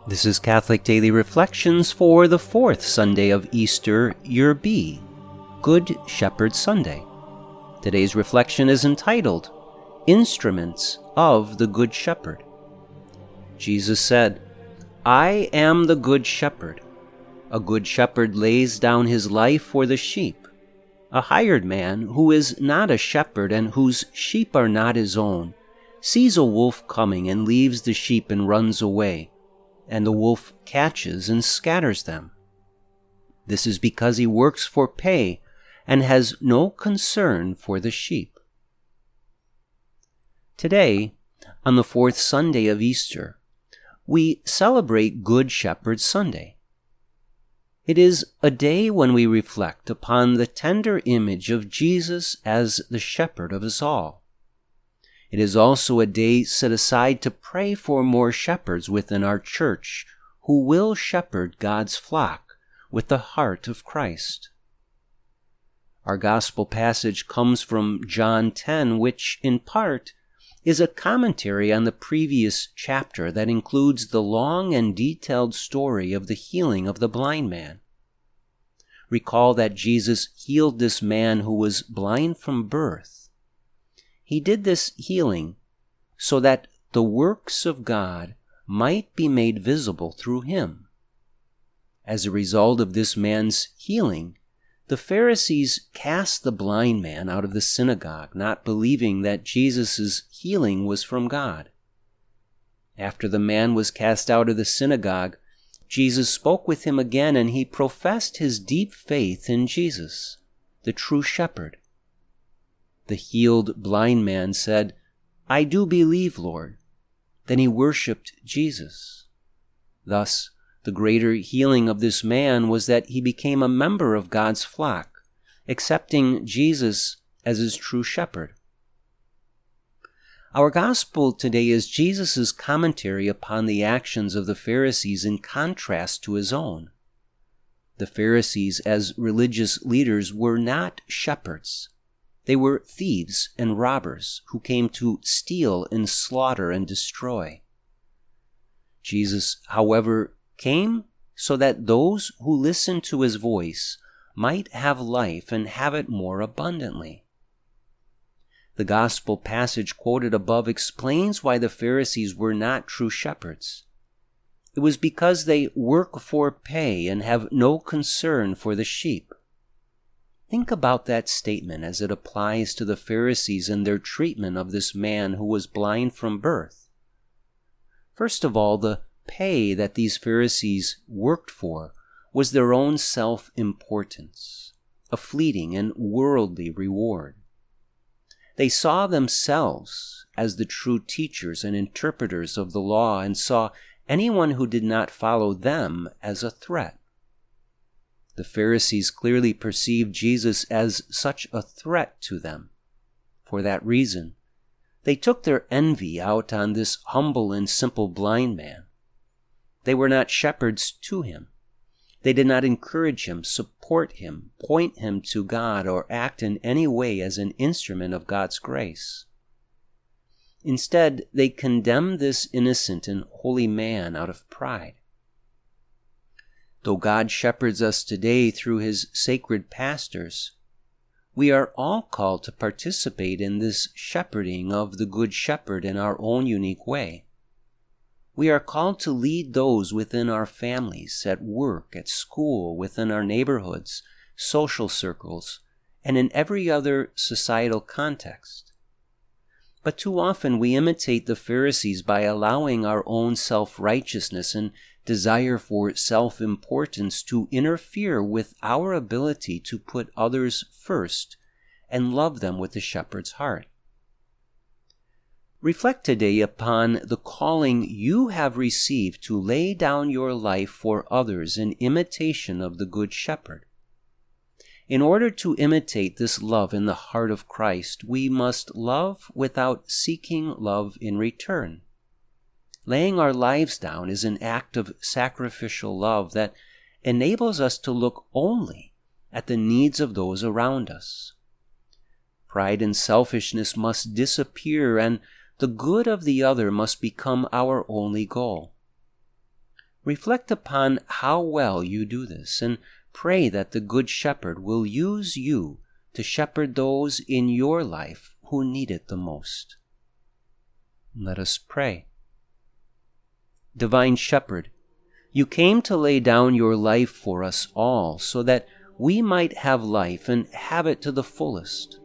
This is Catholic Daily Reflections for the fourth Sunday of Easter, Year B, Good Shepherd Sunday. Today's reflection is entitled, Instruments of the Good Shepherd. Jesus said, "I am the Good Shepherd. A good shepherd lays down his life for the sheep. A hired man, who is not a shepherd and whose sheep are not his own, sees a wolf coming and leaves the sheep and runs away, and the wolf catches and scatters them. This is because he works for pay and has no concern for the sheep." Today, on the fourth Sunday of Easter, we celebrate Good Shepherd Sunday. It is a day when we reflect upon the tender image of Jesus as the shepherd of us all. It is also a day set aside to pray for more shepherds within our church who will shepherd God's flock with the heart of Christ. Our gospel passage comes from John 10, which, in part, is a commentary on the previous chapter that includes the long and detailed story of the healing of the blind man. Recall that Jesus healed this man who was blind from birth. He did this healing so that the works of God might be made visible through him. As a result of this man's healing, the Pharisees cast the blind man out of the synagogue, not believing that Jesus' healing was from God. After the man was cast out of the synagogue, Jesus spoke with him again, and he professed his deep faith in Jesus, the true shepherd. The healed blind man said, "I do believe, Lord." Then he worshipped Jesus. Thus, the greater healing of this man was that he became a member of God's flock, accepting Jesus as his true shepherd. Our gospel today is Jesus' commentary upon the actions of the Pharisees in contrast to his own. The Pharisees, as religious leaders, were not shepherds. They were thieves and robbers who came to steal and slaughter and destroy. Jesus, however, came so that those who listen to his voice might have life and have it more abundantly. The gospel passage quoted above explains why the Pharisees were not true shepherds. It was because they work for pay and have no concern for the sheep. Think about that statement as it applies to the Pharisees and their treatment of this man who was blind from birth. First of all, the pay that these Pharisees worked for was their own self-importance, a fleeting and worldly reward. They saw themselves as the true teachers and interpreters of the law and saw anyone who did not follow them as a threat. The Pharisees clearly perceived Jesus as such a threat to them. For that reason, they took their envy out on this humble and simple blind man. They were not shepherds to him. They did not encourage him, support him, point him to God, or act in any way as an instrument of God's grace. Instead, they condemned this innocent and holy man out of pride. Though God shepherds us today through his sacred pastors, we are all called to participate in this shepherding of the Good Shepherd in our own unique way. We are called to lead those within our families, at work, at school, within our neighborhoods, social circles, and in every other societal context. But too often we imitate the Pharisees by allowing our own self-righteousness and desire for self-importance to interfere with our ability to put others first and love them with the shepherd's heart. Reflect today upon the calling you have received to lay down your life for others in imitation of the Good Shepherd. In order to imitate this love in the heart of Christ, we must love without seeking love in return. Laying our lives down is an act of sacrificial love that enables us to look only at the needs of those around us. Pride and selfishness must disappear, and the good of the other must become our only goal. Reflect upon how well you do this, and pray that the Good Shepherd will use you to shepherd those in your life who need it the most. Let us pray. Divine Shepherd, you came to lay down your life for us all so that we might have life and have it to the fullest.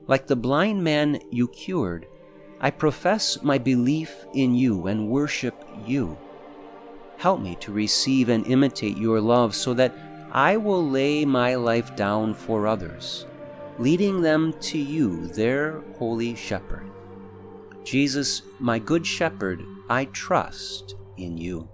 Like the blind man you cured, I profess my belief in you and worship you. Help me to receive and imitate your love so that I will lay my life down for others, leading them to you, their holy shepherd. Jesus, my good shepherd, I trust in you.